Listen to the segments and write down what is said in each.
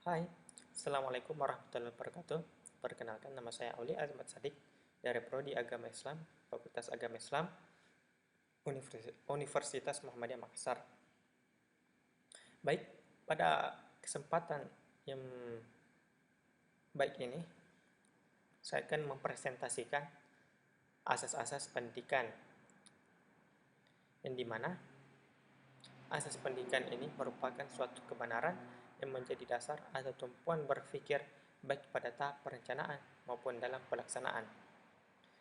Hai, Assalamualaikum warahmatullahi wabarakatuh. Perkenalkan, nama saya Auli Azmat Sadik dari Prodi Agama Islam, Fakultas Agama Islam, Universitas Muhammadiyah Makassar. Baik, pada kesempatan yang baik ini, saya akan mempresentasikan asas-asas pendidikan, yang dimana asas pendidikan ini merupakan suatu kebenaran yang menjadi dasar atau tumpuan berpikir baik pada tahap perencanaan maupun dalam pelaksanaan.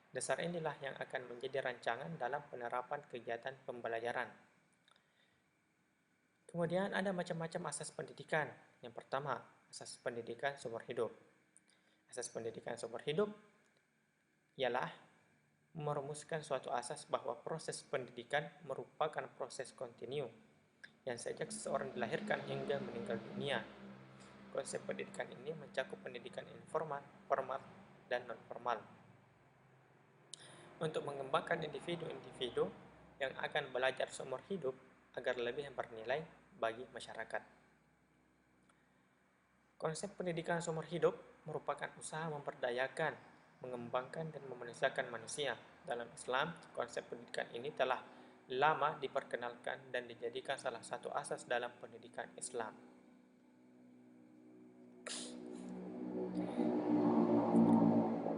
Dasar inilah yang akan menjadi rancangan dalam penerapan kegiatan pembelajaran. Kemudian ada macam-macam asas pendidikan. Yang pertama, asas pendidikan seumur hidup. Asas pendidikan seumur hidup ialah merumuskan suatu asas bahwa proses pendidikan merupakan proses kontinu yang sejak seseorang dilahirkan hingga meninggal dunia. Konsep pendidikan ini mencakup pendidikan informal, formal, dan non-formal, untuk mengembangkan individu-individu yang akan belajar seumur hidup agar lebih bernilai bagi masyarakat. Konsep pendidikan seumur hidup merupakan usaha memperdayakan, mengembangkan, dan memanusiakan manusia. Dalam Islam, konsep pendidikan ini telah lama diperkenalkan dan dijadikan salah satu asas dalam pendidikan Islam.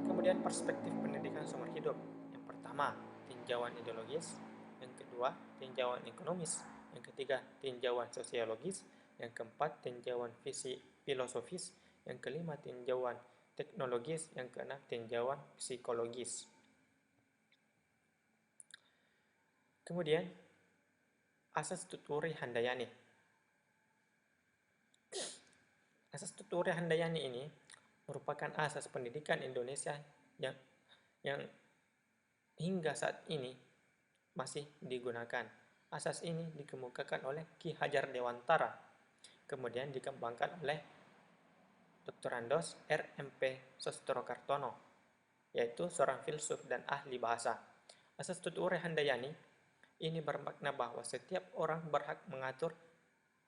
Kemudian perspektif pendidikan seumur hidup. Yang pertama, tinjauan ideologis. Yang kedua, tinjauan ekonomis. Yang ketiga, tinjauan sosiologis. Yang keempat, tinjauan filosofis. Yang kelima, tinjauan teknologis. Yang keenam, tinjauan psikologis. Kemudian, asas tuturi Handayani. Asas tuturi Handayani ini merupakan asas pendidikan Indonesia yang hingga saat ini masih digunakan. Asas ini dikemukakan oleh Ki Hajar Dewantara, kemudian dikembangkan oleh Dr. Andos R.M.P. Sostrokartono, yaitu seorang filsuf dan ahli bahasa. Asas tuturi Handayani ini bermakna bahwa setiap orang berhak mengatur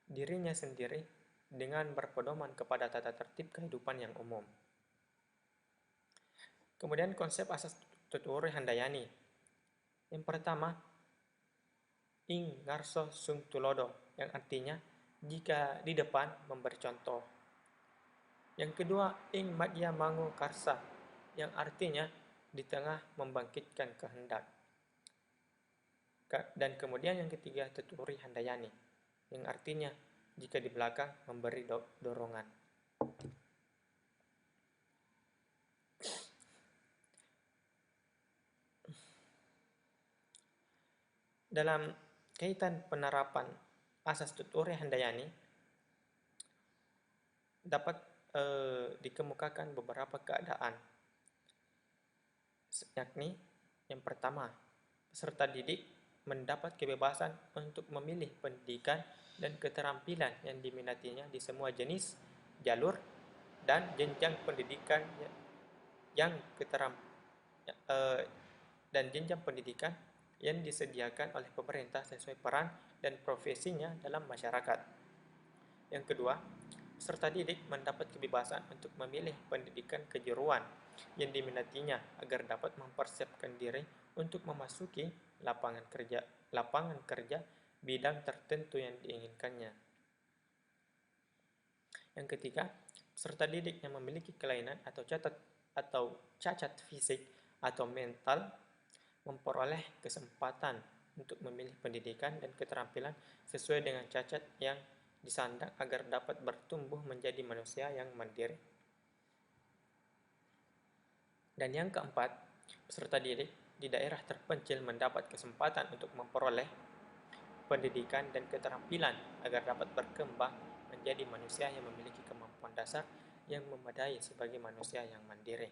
dirinya sendiri dengan berpedoman kepada tata tertib kehidupan yang umum. Kemudian konsep asas tuturi Handayani. Yang pertama, ing ngarso sung tulodo, yang artinya jika di depan memberi contoh. Yang kedua, ing madya mangu karsa, yang artinya di tengah membangkitkan kehendak. Dan kemudian yang ketiga, tuturi Handayani, yang artinya jika di belakang memberi dorongan. Dalam kaitan penerapan asas tuturi Handayani, dapat dikemukakan beberapa keadaan, yakni yang pertama, peserta didik mendapat kebebasan untuk memilih pendidikan dan keterampilan yang diminatinya di semua jenis, jalur, dan jenjang pendidikan yang disediakan oleh pemerintah sesuai peran dan profesinya dalam masyarakat. Yang kedua, peserta didik mendapat kebebasan untuk memilih pendidikan kejuruan yang diminatinya agar dapat mempersiapkan diri untuk memasuki lapangan kerja bidang tertentu yang diinginkannya. Yang ketiga, peserta didik yang memiliki kelainan atau cacat fisik atau mental memperoleh kesempatan untuk memilih pendidikan dan keterampilan sesuai dengan cacat yang disandang agar dapat bertumbuh menjadi manusia yang mandiri. Dan yang keempat, peserta didik di daerah terpencil mendapat kesempatan untuk memperoleh pendidikan dan keterampilan agar dapat berkembang menjadi manusia yang memiliki kemampuan dasar yang memadai sebagai manusia yang mandiri.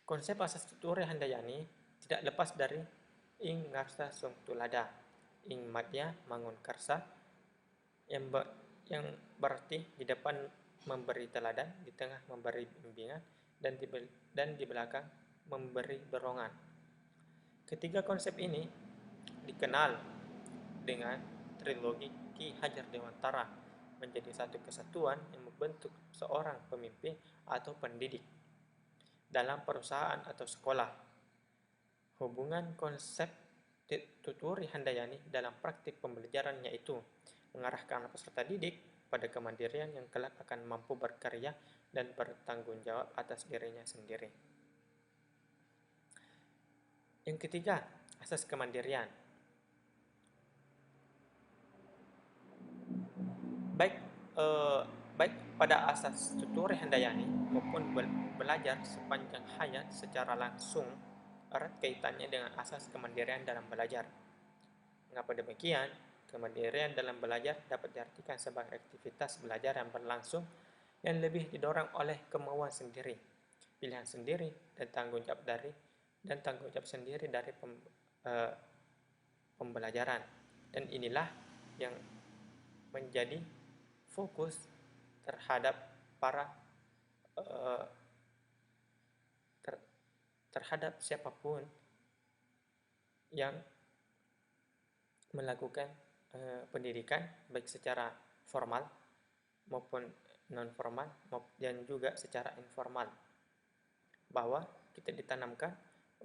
Konsep asas tuturi Handayani tidak lepas dari ing ngarsa sung tulada, ing madya mangun karsa, yang berarti di depan memberi teladan, di tengah memberi bimbingan, dan di belakang memberi dorongan. Ketiga konsep ini dikenal dengan trilogi Ki Hajar Dewantara menjadi satu kesatuan yang membentuk seorang pemimpin atau pendidik dalam perusahaan atau sekolah. Hubungan konsep Tuturi Handayani dalam praktik pembelajaran yaitu mengarahkan peserta didik pada kemandirian yang kelak akan mampu berkarya dan bertanggung jawab atas dirinya sendiri. Yang ketiga, asas kemandirian. Baik baik pada asas Tuturi Handayani maupun belajar sepanjang hayat secara langsung erat kaitannya dengan asas kemandirian dalam belajar. Mengapa demikian? Kemandirian dalam belajar dapat diartikan sebagai aktivitas belajar yang berlangsung yang lebih didorong oleh kemauan sendiri, pilihan sendiri, dan tanggung jawab sendiri dari pembelajaran. Dan inilah yang menjadi fokus terhadap para terhadap siapapun yang melakukan pendidikan baik secara formal maupun non formal dan juga secara informal, bahwa kita ditanamkan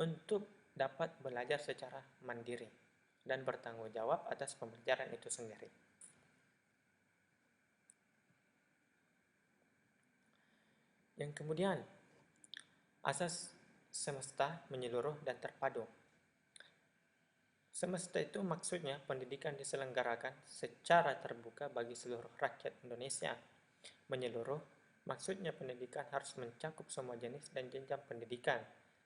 untuk dapat belajar secara mandiri dan bertanggung jawab atas pembelajaran itu sendiri. Yang kemudian, asas semesta menyeluruh dan terpadu. Semesta itu maksudnya pendidikan diselenggarakan secara terbuka bagi seluruh rakyat Indonesia. Menyeluruh maksudnya pendidikan harus mencakup semua jenis dan jenjang pendidikan.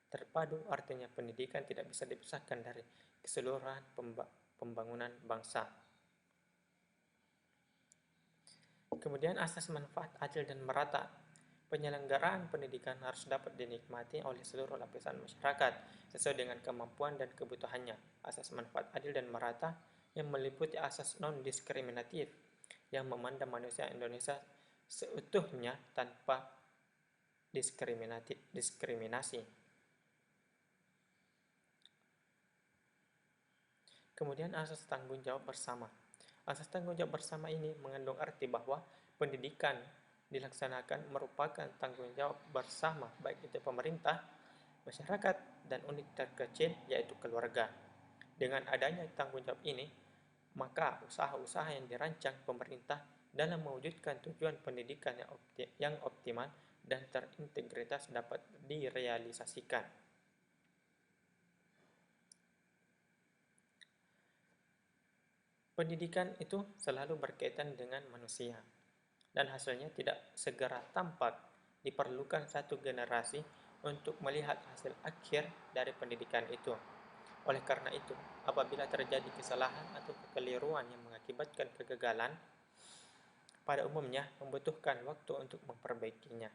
Terpadu artinya pendidikan tidak bisa dipisahkan dari keseluruhan pembangunan bangsa. Kemudian asas manfaat adil dan merata. Penyelenggaraan pendidikan harus dapat dinikmati oleh seluruh lapisan masyarakat sesuai dengan kemampuan dan kebutuhannya. Asas manfaat adil dan merata yang meliputi asas non-diskriminatif yang memandang manusia Indonesia seutuhnya tanpa diskriminasi. Kemudian asas tanggung jawab bersama. Asas tanggung jawab bersama ini mengandung arti bahwa pendidikan dilaksanakan merupakan tanggung jawab bersama baik itu pemerintah, masyarakat, dan unit terkecil yaitu keluarga. Dengan adanya tanggung jawab ini, maka usaha-usaha yang dirancang pemerintah dalam mewujudkan tujuan pendidikan yang optimal dan terintegritas dapat direalisasikan. Pendidikan itu selalu berkaitan dengan manusia, dan hasilnya tidak segera tampak. Diperlukan satu generasi untuk melihat hasil akhir dari pendidikan itu. Oleh karena itu, apabila terjadi kesalahan atau kekeliruan yang mengakibatkan kegagalan, pada umumnya membutuhkan waktu untuk memperbaikinya.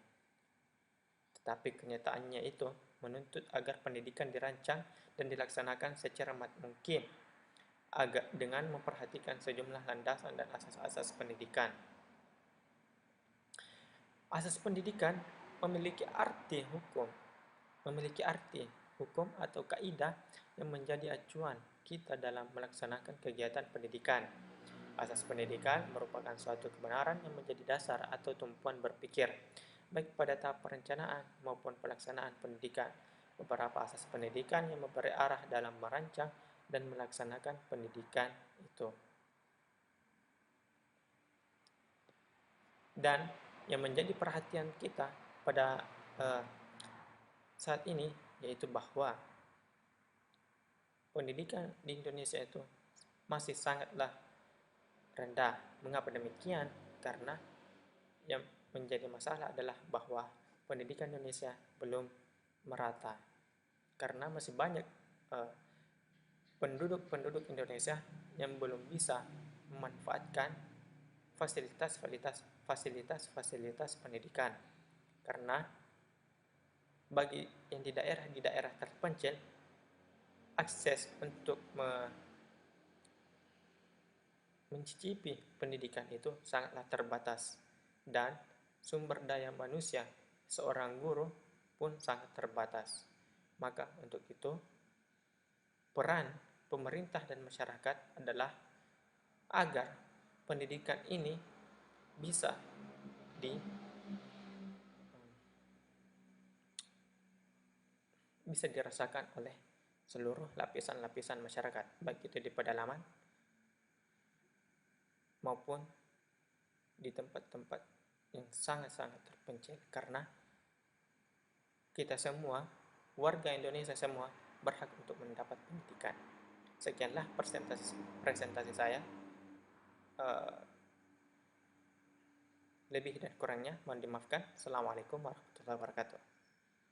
Tetapi kenyataannya itu menuntut agar pendidikan dirancang dan dilaksanakan secermat mungkin, dengan memperhatikan sejumlah landasan dan asas-asas pendidikan. Asas pendidikan memiliki arti hukum atau kaidah yang menjadi acuan kita dalam melaksanakan kegiatan pendidikan. Asas pendidikan merupakan suatu kebenaran yang menjadi dasar atau tumpuan berpikir, baik pada tahap perencanaan maupun pelaksanaan pendidikan. Beberapa asas pendidikan yang memberi arah dalam merancang dan melaksanakan pendidikan itu. Dan yang menjadi perhatian kita pada saat ini yaitu bahwa pendidikan di Indonesia itu masih sangatlah rendah. Mengapa demikian? Karena yang menjadi masalah adalah bahwa pendidikan Indonesia belum merata. Karena masih banyak penduduk Indonesia yang belum bisa memanfaatkan fasilitas pendidikan. Karena bagi yang di daerah terpencil, akses untuk mencicipi pendidikan itu sangatlah terbatas, dan sumber daya manusia seorang guru pun sangat terbatas. Maka untuk itu peran pemerintah dan masyarakat adalah agar pendidikan ini bisa di bisa dirasakan oleh seluruh lapisan-lapisan masyarakat, baik itu di pedalaman maupun di tempat-tempat yang sangat-sangat terpencil, karena kita semua, warga Indonesia semua, berhak untuk mendapat pendidikan. Sekianlah presentasi saya. Uh, Lebih dan kurangnya mohon dimaafkan. Assalamualaikum warahmatullahi wabarakatuh.